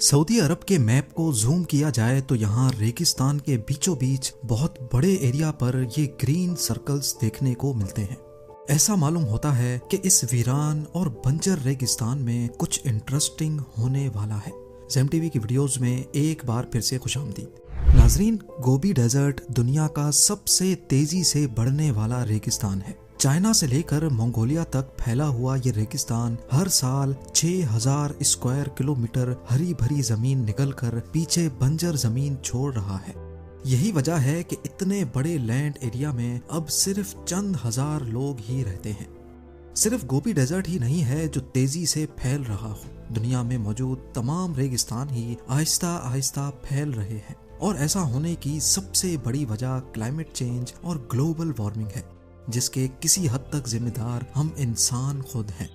Saudi अरब के map को zoom किया जाए तो यहाँ रेगिस्तान के बीचों बीच बहुत बड़े एरिया पर ये ग्रीन सर्कल्स देखने को मिलते हैं। ऐसा मालूम होता है कि इस वीरान और बंजर रेगिस्तान में कुछ इंटरेस्टिंग होने वाला है। ज़ेम टीवी की वीडियोस में एक बार फिर से खुशामदीद। नाजरीन, गोबी डेजर्ट दुनिया का सबसे तेजी से बढ़ने वाला रेगिस्तान है। चाइना से लेकर मंगोलिया तक फैला हुआ ये रेगिस्तान हर साल 6000 स्क्वायर किलोमीटर हरी भरी जमीन निकलकर पीछे बंजर जमीन छोड़ रहा है। यही वजह है कि इतने बड़े लैंड एरिया में अब सिर्फ चंद हजार लोग ही रहते हैं। सिर्फ गोबी डेजर्ट ही नहीं है जो तेजी से फैल रहा हो, दुनिया में मौजूद तमाम रेगिस्तान ही आहिस्ता आहिस्ता फैल रहे हैं। और ऐसा होने की सबसे बड़ी वजह क्लाइमेट चेंज और ग्लोबल वार्मिंग है, जिसके किसी हद तक जिम्मेदार हम इंसान खुद हैं।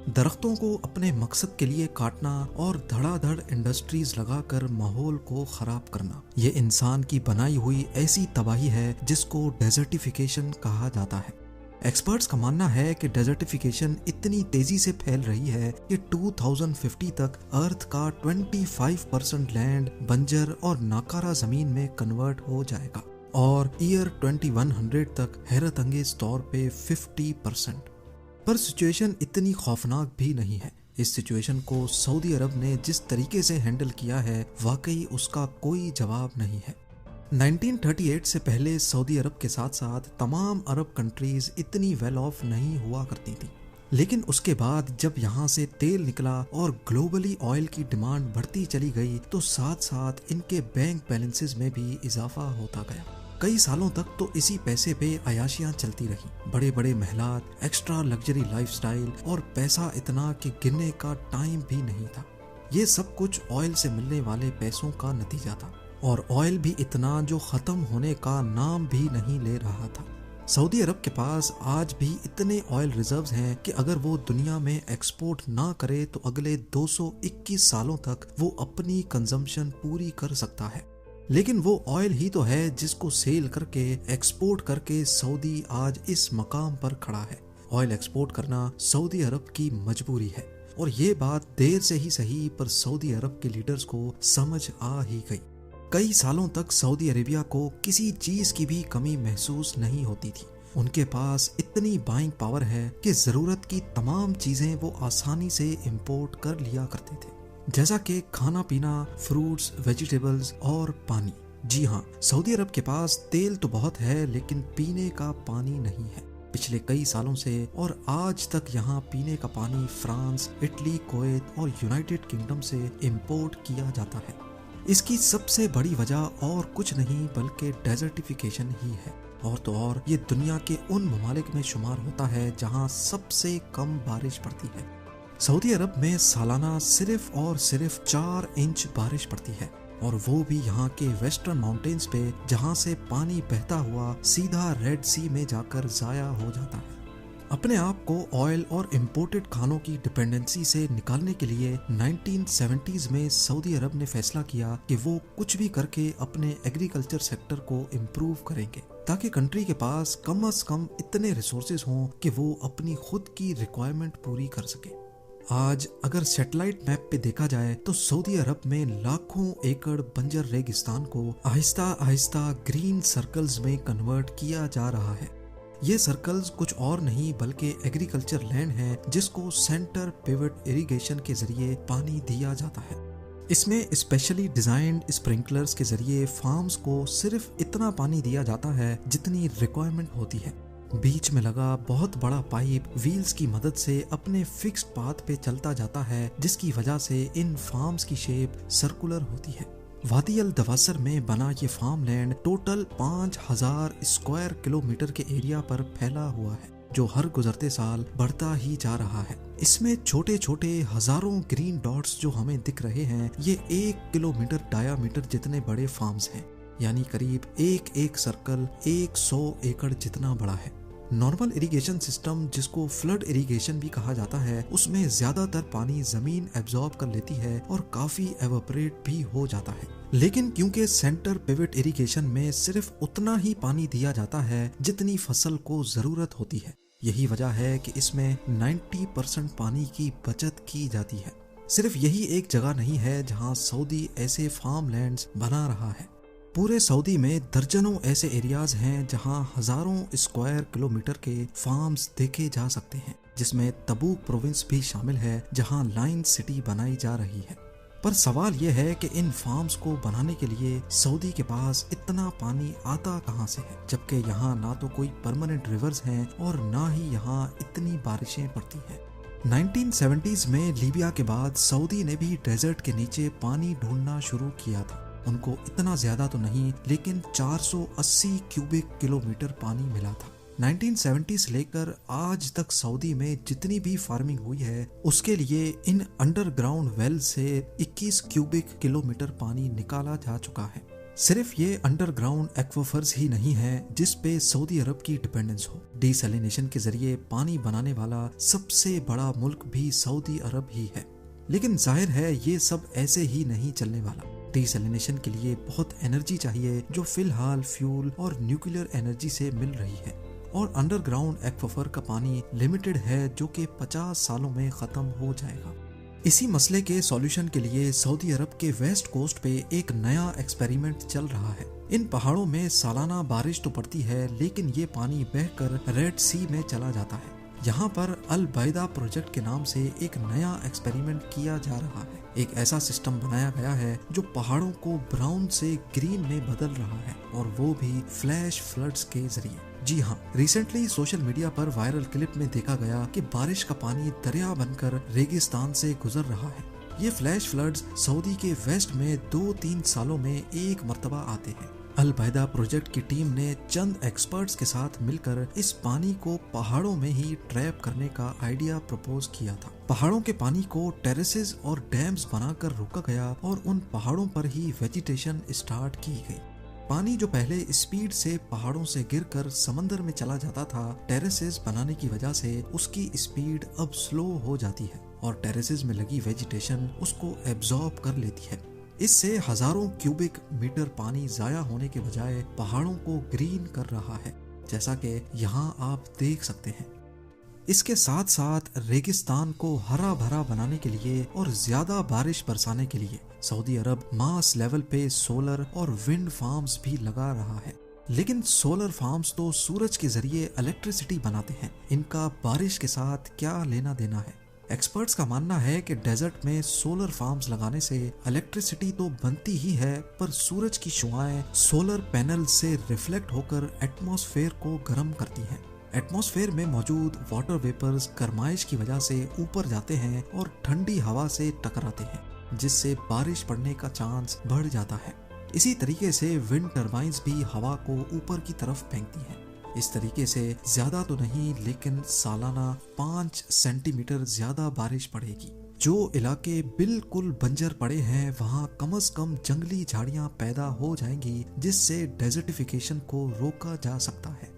दरख्तों को अपने मकसद के लिए काटना और धड़ाधड़ इंडस्ट्रीज लगाकर माहौल को खराब करना, ये इंसान की बनाई हुई ऐसी तबाही है जिसको डेजर्टिफिकेशन कहा जाता है। एक्सपर्ट्स का मानना है कि डेजर्टिफिकेशन इतनी तेजी से फैल रही है कि 2050 तक अर्थ का 25% लैंड बंजर और नाकारा जमीन में कन्वर्ट हो जाएगा और ईयर 2100 तक हैरत अंगेज तौर पे 50%। पर सिचुएशन इतनी खौफनाक भी नहीं है। इस सिचुएशन को सऊदी अरब ने जिस तरीके से हैंडल किया है, वाकई उसका कोई जवाब नहीं है। 1938 से पहले सऊदी अरब के साथ साथ तमाम अरब कंट्रीज इतनी वेल ऑफ नहीं हुआ करती थी, लेकिन उसके बाद जब यहाँ से तेल निकला और ग्लोबली ऑयल की डिमांड बढ़ती चली गई तो साथ साथ इनके बैंक बैलेंसेस में भी इजाफा होता गया। कई सालों तक तो इसी पैसे पे अयाशियां चलती रही। बड़े बड़े महलात, एक्स्ट्रा लग्जरी लाइफस्टाइल और पैसा इतना कि गिनने का टाइम भी नहीं था। ये सब कुछ ऑयल से मिलने वाले पैसों का नतीजा था, और ऑयल भी इतना जो खत्म होने का नाम भी नहीं ले रहा था। सऊदी अरब के पास आज भी इतने ऑयल रिजर्व्स हैं कि अगर वो दुनिया में एक्सपोर्ट ना करे तो अगले 221 सालों तक वो अपनी कंजम्पशन पूरी कर सकता है। लेकिन वो ऑयल ही तो है जिसको सेल करके, एक्सपोर्ट करके सऊदी आज इस मकाम पर खड़ा है। ऑयल एक्सपोर्ट करना सऊदी अरब की मजबूरी है, और ये बात देर से ही सही पर सऊदी अरब के लीडर्स को समझ आ ही गई। कई सालों तक सऊदी अरेबिया को किसी चीज की भी कमी महसूस नहीं होती थी। उनके पास इतनी बाइंग पावर है कि जरूरत की तमाम चीजें वो आसानी से इंपोर्ट कर लिया करते थे, जैसा कि खाना पीना, फ्रूट्स, वेजिटेबल्स और पानी। जी हाँ, सऊदी अरब के पास तेल तो बहुत है लेकिन पीने का पानी नहीं है। पिछले कई सालों से और आज तक यहाँ पीने का पानी फ्रांस, इटली, कुवैत और यूनाइटेड किंगडम से इंपोर्ट किया जाता है। इसकी सबसे बड़ी वजह और कुछ नहीं बल्कि डेजर्टिफिकेशन ही है। और तो और ये दुनिया के उन ममालिक में शुमार होता है जहाँ सबसे कम बारिश पड़ती है। सऊदी अरब में सालाना सिर्फ और सिर्फ 4 इंच बारिश पड़ती है, और वो भी यहाँ के वेस्टर्न माउंटेन्स पे, जहाँ से पानी बहता हुआ सीधा रेड सी में जाकर जाया हो जाता है। अपने आप को ऑयल और इम्पोर्टेड खानों की डिपेंडेंसी से निकालने के लिए 1970s में सऊदी अरब ने फैसला किया कि वो कुछ भी करके अपने एग्रीकल्चर सेक्टर को इम्प्रूव करेंगे, ताकि कंट्री के पास कम से कम इतने रिसोर्सेज हों कि वो अपनी खुद की रिक्वायरमेंट पूरी कर सके। आज अगर सैटेलाइट मैप पे देखा जाए तो सऊदी अरब में लाखों एकड़ बंजर रेगिस्तान को आहिस्ता आहिस्ता ग्रीन सर्कल्स में कन्वर्ट किया जा रहा है। ये सर्कल्स कुछ और नहीं बल्कि एग्रीकल्चर लैंड है जिसको सेंटर पिवट इरिगेशन के जरिए पानी दिया जाता है। इसमें स्पेशली डिजाइन्ड स्प्रिंकलर्स के जरिए फार्म्स को सिर्फ इतना पानी दिया जाता है जितनी रिक्वायरमेंट होती है। बीच में लगा बहुत बड़ा पाइप व्हील्स की मदद से अपने फिक्स्ड पाथ पे चलता जाता है, जिसकी वजह से इन फार्म्स की शेप सर्कुलर होती है। वादी अल दवासर में बना ये farm land total 5000 square kilometre के एरिया पर फैला हुआ है, जो हर गुजरते साल बढ़ता ही जा रहा है। इसमें छोटे छोटे हजारों ग्रीन डॉट्स जो हमें दिख रहे हैं, ये 1 किलोमीटर डायामीटर जितने बड़े फार्म्स हैं, यानी करीब एक सर्कल 100 एकड़ जितना बड़ा है। नॉर्मल इरिगेशन सिस्टम, जिसको फ्लड इरिगेशन भी कहा जाता है, उसमें ज्यादातर पानी जमीन एब्जॉर्ब कर लेती है और काफी एवापोरेट भी हो जाता है। लेकिन क्योंकि सेंटर पिवट इरिगेशन में सिर्फ उतना ही पानी दिया जाता है जितनी फसल को जरूरत होती है, यही वजह है कि इसमें 90% पानी की बचत की जाती है। صرف یہی ایک جگہ نہیں ہے جہاں سعودی ایسے فارم لینڈز بنا رہا ہے، پورے سعودی میں درجنوں ایسے ایریاز ہیں جہاں ہزاروں اسکوائر کلومیٹر کے فارمز دیکھے جا سکتے ہیں، جس میں تبوک پروونس بھی شامل ہے جہاں لائن سٹی بنائی جا رہی ہے۔ پر سوال یہ ہے کہ ان فارمز کو بنانے کے لیے سعودی کے پاس اتنا پانی آتا کہاں سے ہے، جبکہ یہاں نہ تو کوئی پرماننٹ ریورز ہیں اور نہ ہی یہاں اتنی بارشیں پڑتی ہیں۔ 1970s میں لیبیا کے بعد سعودی نے بھی ڈیزرٹ کے نیچے پانی ڈھونڈنا شروع کیا تھا۔ ان کو اتنا زیادہ تو نہیں، لیکن 480 کیوبک کلومیٹر پانی ملا تھا۔ 1970 سے لے کر آج تک سعودی میں جتنی بھی فارمنگ ہوئی ہے اس کے لیے ان انڈر گراؤنڈ ویل سے 21 کیوبک کلومیٹر پانی نکالا جا چکا ہے۔ صرف یہ انڈر گراؤنڈ ایکویفرز ہی نہیں ہے جس پہ سعودی عرب کی ڈیپینڈنس ہو، ڈی سیلینیشن کے ذریعے پانی بنانے والا سب سے بڑا ملک بھی سعودی عرب ہی ہے۔ لیکن ظاہر ہے یہ سب ایسے ہی نہیں چلنے والا۔ ڈی سیلینیشن کے لیے بہت انرجی چاہیے جو فی الحال فیول اور نیوکلیئر انرجی سے مل رہی ہے، اور انڈر گراؤنڈ ایکویفر کا پانی لمیٹڈ ہے جو کہ 50 سالوں میں ختم ہو جائے گا۔ اسی مسئلے کے سولوشن کے لیے سعودی عرب کے ویسٹ کوسٹ پہ ایک نیا ایکسپیریمنٹ چل رہا ہے۔ ان پہاڑوں میں سالانہ بارش تو پڑتی ہے لیکن یہ پانی بہہ کر ریڈ سی میں چلا جاتا ہے۔ یہاں پر البیدہ پروجیکٹ کے نام سے ایک نیا ایکسپیریمنٹ کیا جا رہا ہے۔ ایک ایسا سسٹم بنایا گیا ہے جو پہاڑوں کو براؤن سے گرین میں بدل رہا ہے، اور وہ بھی فلیش فلڈز کے ذریعے۔ جی ہاں، ریسنٹلی سوشل میڈیا پر وائرل کلپ میں دیکھا گیا کہ بارش کا پانی دریا بن کر ریگستان سے گزر رہا ہے۔ یہ فلیش فلڈز سعودی کے ویسٹ میں 2-3 سالوں میں ایک مرتبہ آتے ہیں۔ البیدہ پروجیکٹ کی ٹیم نے چند ایکسپرٹس کے ساتھ مل کر اس پانی کو پہاڑوں میں ہی ٹریپ کرنے کا آئیڈیا پروپوز کیا تھا۔ پہاڑوں کے پانی کو ٹیریسز اور ڈیمز بنا کر روکا گیا اور ان پہاڑوں پر ہی ویجیٹیشن اسٹارٹ کی گئی۔ پانی جو پہلے اسپیڈ سے پہاڑوں سے گر کر سمندر میں چلا جاتا تھا، ٹیریسز بنانے کی وجہ سے اس کی اسپیڈ اب سلو ہو جاتی ہے اور ٹیریسز میں لگی ویجیٹیشن اس کو ایبزارب کر لیتی ہے۔ اس سے ہزاروں کیوبک میٹر پانی ضائع ہونے کے بجائے پہاڑوں کو گرین کر رہا ہے، جیسا کہ یہاں آپ دیکھ سکتے ہیں۔ اس کے ساتھ ساتھ ریگستان کو ہرا بھرا بنانے کے لیے اور زیادہ بارش برسانے کے لیے سعودی عرب ماس لیول پہ سولر اور ونڈ فارمز بھی لگا رہا ہے۔ لیکن سولر فارمز تو سورج کے ذریعے الیکٹریسٹی بناتے ہیں، ان کا بارش کے ساتھ کیا لینا دینا ہے؟ ایکسپرٹس کا ماننا ہے کہ ڈیزرٹ میں سولر فارمز لگانے سے الیکٹریسٹی تو بنتی ہی ہے، پر سورج کی شعاعیں سولر پینل سے ریفلیکٹ ہو کر ایٹماسفیئر کو گرم کرتی ہیں۔ ایٹماسفیئر میں موجود واٹر ویپرز گرمائش کی وجہ سے اوپر جاتے ہیں اور ٹھنڈی ہوا سے ٹکراتے ہیں، جس سے بارش پڑنے کا چانس بڑھ جاتا ہے۔ اسی طریقے سے ونڈ ٹربائنز بھی ہوا کو اوپر کی طرف پھینکتی ہیں۔ اس طریقے سے زیادہ تو نہیں لیکن سالانہ 5 سینٹی میٹر زیادہ بارش پڑے گی۔ جو علاقے بالکل بنجر پڑے ہیں وہاں کم از کم جنگلی جھاڑیاں پیدا ہو جائیں گی، جس سے ڈیزرٹیفیکیشن کو روکا جا سکتا ہے۔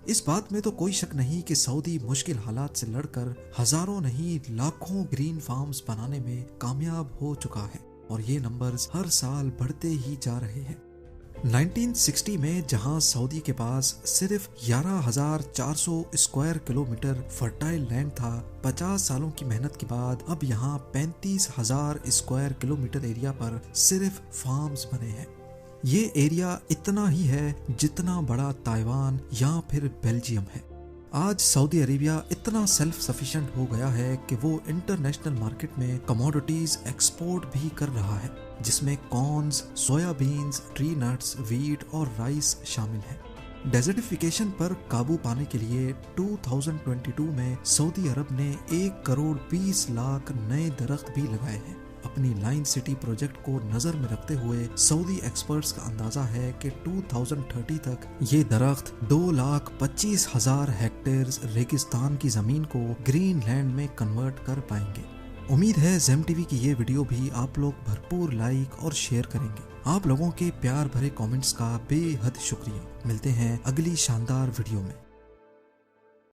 اس بات میں تو کوئی شک نہیں کہ سعودی مشکل حالات سے لڑ کر ہزاروں نہیں لاکھوں گرین فارمز بنانے میں کامیاب ہو چکا ہے، اور یہ نمبرز ہر سال بڑھتے ہی جا رہے ہیں۔ 1960 میں جہاں سعودی کے پاس صرف 11,400 اسکوائر کلومیٹر فرٹائل لینڈ تھا، 50 سالوں کی محنت کے بعد اب یہاں 35,000 اسکوائر کلومیٹر ایریا پر صرف فارمز بنے ہیں۔ یہ ایریا اتنا ہی ہے جتنا بڑا تائیوان یا پھر بیلجیم ہے۔ آج سعودی عربیہ اتنا سیلف سفیشینٹ ہو گیا ہے کہ وہ انٹرنیشنل مارکیٹ میں کموڈیٹیز ایکسپورٹ بھی کر رہا ہے، جس میں کارنز، سویا بینز، ٹری نٹس، ویٹ اور رائس شامل ہیں۔ ڈیزرٹیفیکیشن پر قابو پانے کے لیے 2022 میں سعودی عرب نے 1,20,00,000 نئے درخت بھی لگائے ہیں۔ اپنی لائن سٹی پروجیکٹ کو نظر میں رکھتے ہوئے سعودی ایکسپرٹس کا اندازہ ہے کہ 2030 تک یہ درخت 2,25,000 ہیکٹیئرز ریگستان کی زمین کو گرین لینڈ میں کنورٹ کر پائیں گے۔ امید ہے زیم ٹی وی کی یہ ویڈیو بھی آپ لوگ بھرپور لائک اور شیئر کریں گے۔ آپ لوگوں کے پیار بھرے کامنٹس کا بے حد شکریہ۔ ملتے ہیں اگلی شاندار ویڈیو میں۔